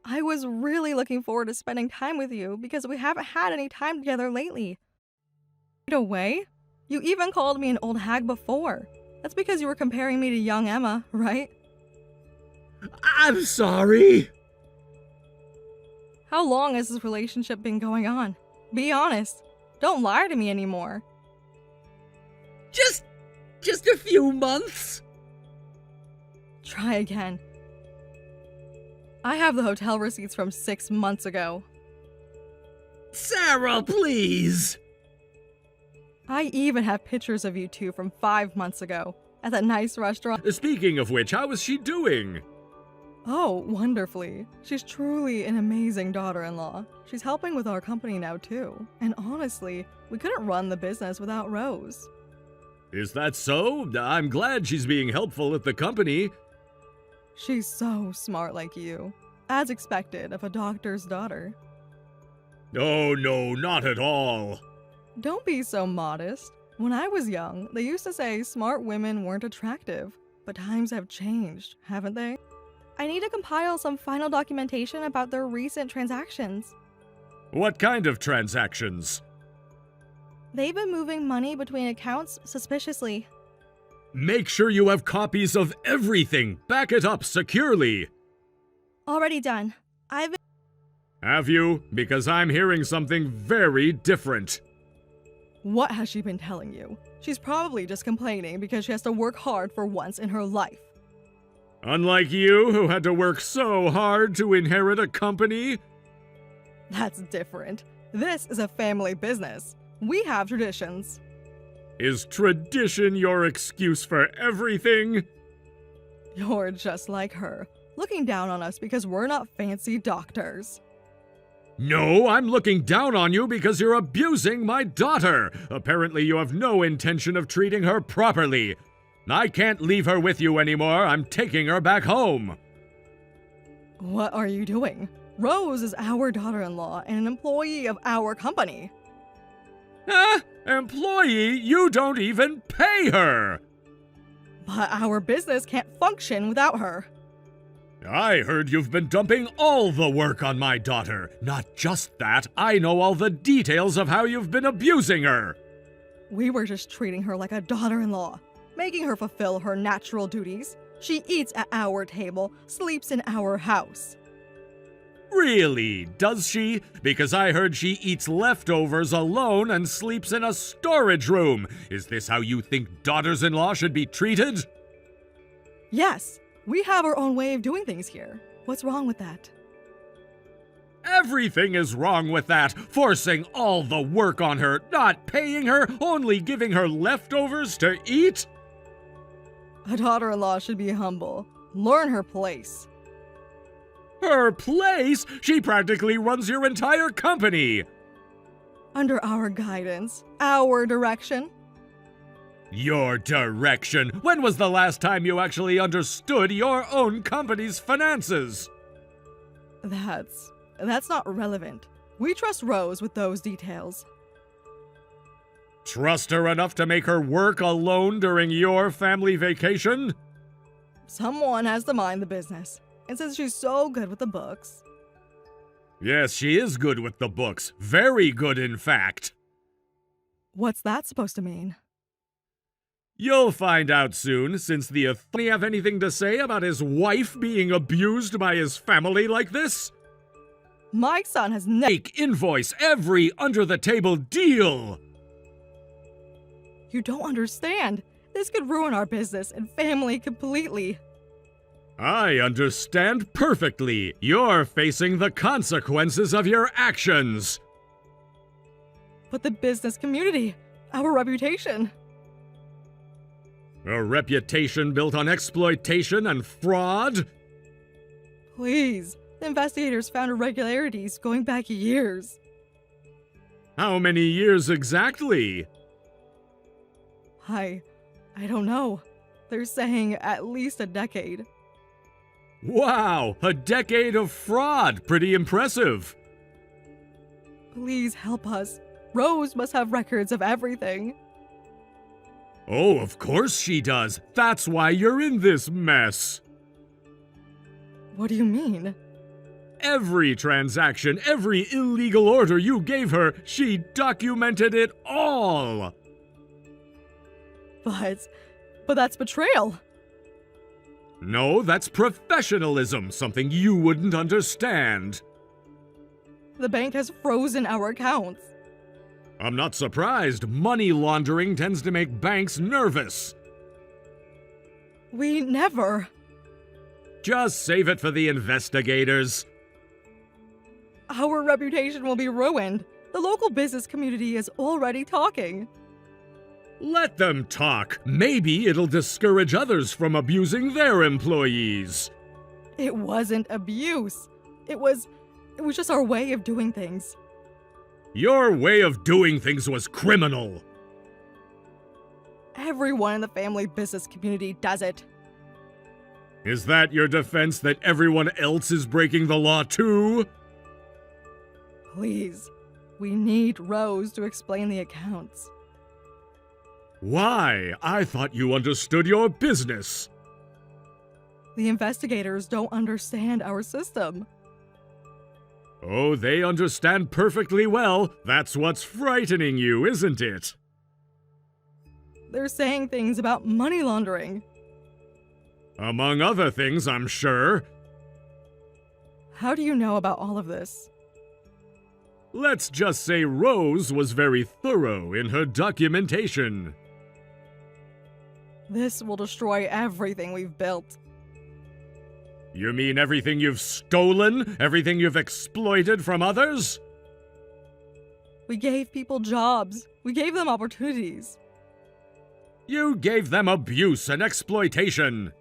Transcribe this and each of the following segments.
I was really looking forward to spending time with you because we haven't had any time together lately. Right away? You even called me an old hag before. That's because you were comparing me to young Emma, right? I'm sorry. How long has this relationship been going on? Be honest. Don't lie to me anymore. Just a few months. Try again. I have the hotel receipts from 6 months ago. Sarah, please. I even have pictures of you two from 5 months ago at that nice restaurant. Speaking of which, how is she doing? Oh, wonderfully. She's truly an amazing daughter-in-law. She's helping with our company now too. And honestly, we couldn't run the business without Rose. Is that so? I'm glad she's being helpful at the company. She's so smart like you. As expected of a doctor's daughter. Oh no, not at all. Don't be so modest. When I was young, they used to say smart women weren't attractive. But times have changed, haven't they? I need to compile some final documentation about their recent transactions. What kind of transactions? They've been moving money between accounts suspiciously. Make sure you have copies of everything. Back it up securely. Already done. Have you? Because I'm hearing something very different. What has she been telling you? She's probably just complaining because she has to work hard for once in her life. Unlike you, who had to work so hard to inherit a company? That's different. This is a family business. We have traditions. Is tradition your excuse for everything? You're just like her, looking down on us because we're not fancy doctors. No, I'm looking down on you because you're abusing my daughter. Apparently you have no intention of treating her properly. I can't leave her with you anymore. I'm taking her back home. What are you doing? Rose is our daughter-in-law and an employee of our company. Huh? Employee? You don't even pay her! But our business can't function without her. I heard you've been dumping all the work on my daughter. Not just that, I know all the details of how you've been abusing her. We were just treating her like a daughter-in-law, making her fulfill her natural duties. She eats at our table, sleeps in our house. Really? Does she? Because I heard she eats leftovers alone and sleeps in a storage room. Is this how you think daughters-in-law should be treated? Yes, we have our own way of doing things here. What's wrong with that? Everything is wrong with that. Forcing all the work on her, not paying her, only giving her leftovers to eat? A daughter-in-law should be humble. Learn her place. Her place? She practically runs your entire company. Under our guidance, our direction. Your direction? When was the last time you actually understood your own company's finances? That's not relevant. We trust Rose with those details. Trust her enough to make her work alone during your family vacation? Someone has to mind the business. And since she's so good with the books... Yes, she is good with the books. Very good, in fact. What's that supposed to mean? You'll find out soon, since the authority have anything to say about his wife being abused by his family like this? My son has never... Invoice every under-the-table deal! You don't understand. This could ruin our business and family completely. I understand perfectly. You're facing the consequences of your actions. But the business community, our reputation. A reputation built on exploitation and fraud? Please, the investigators found irregularities going back years. How many years exactly? I don't know. They're saying at least a decade. Wow, a decade of fraud. Pretty impressive. Please help us. Rose must have records of everything. Oh, of course she does. That's why you're in this mess. What do you mean? Every transaction, every illegal order you gave her, she documented it all! But that's betrayal. No, that's professionalism, something you wouldn't understand. The bank has frozen our accounts. I'm not surprised. Money laundering tends to make banks nervous. We never. Just save it for the investigators. Our reputation will be ruined. The local business community is already talking. Let them talk. Maybe it'll discourage others from abusing their employees. It wasn't abuse. It was just our way of doing things. Your way of doing things was criminal. Everyone in the family business community does it. Is that your defense, that everyone else is breaking the law too? Please, we need Rose to explain the accounts. Why? I thought you understood your business. The investigators don't understand our system. Oh, they understand perfectly well. That's what's frightening you, isn't it? They're saying things about money laundering. Among other things, I'm sure. How do you know about all of this? Let's just say Rose was very thorough in her documentation. This will destroy everything we've built. You mean everything you've stolen? Everything you've exploited from others? We gave people jobs. We gave them opportunities. You gave them abuse and exploitation.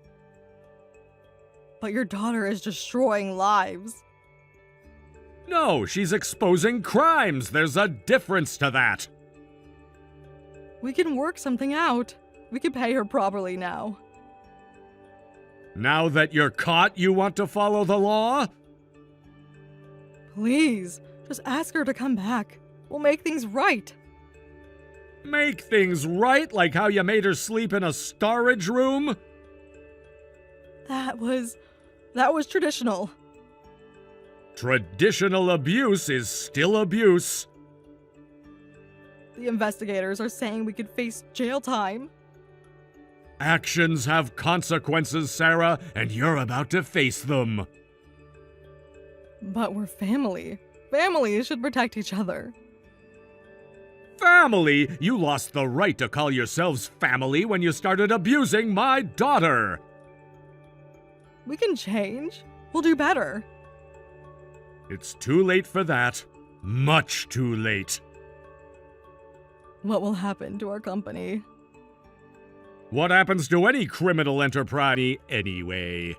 But your daughter is destroying lives. No, she's exposing crimes. There's a difference to that. We can work something out. We can pay her properly now. Now that you're caught, you want to follow the law? Please, just ask her to come back. We'll make things right. Make things right, like how you made her sleep in a storage room? That was traditional. Traditional abuse is still abuse. The investigators are saying we could face jail time. Actions have consequences, Sarah, and you're about to face them. But we're family. Families should protect each other. Family? You lost the right to call yourselves family when you started abusing my daughter. We can change. We'll do better. It's too late for that. Much too late. What will happen to our company? What happens to any criminal enterprise anyway?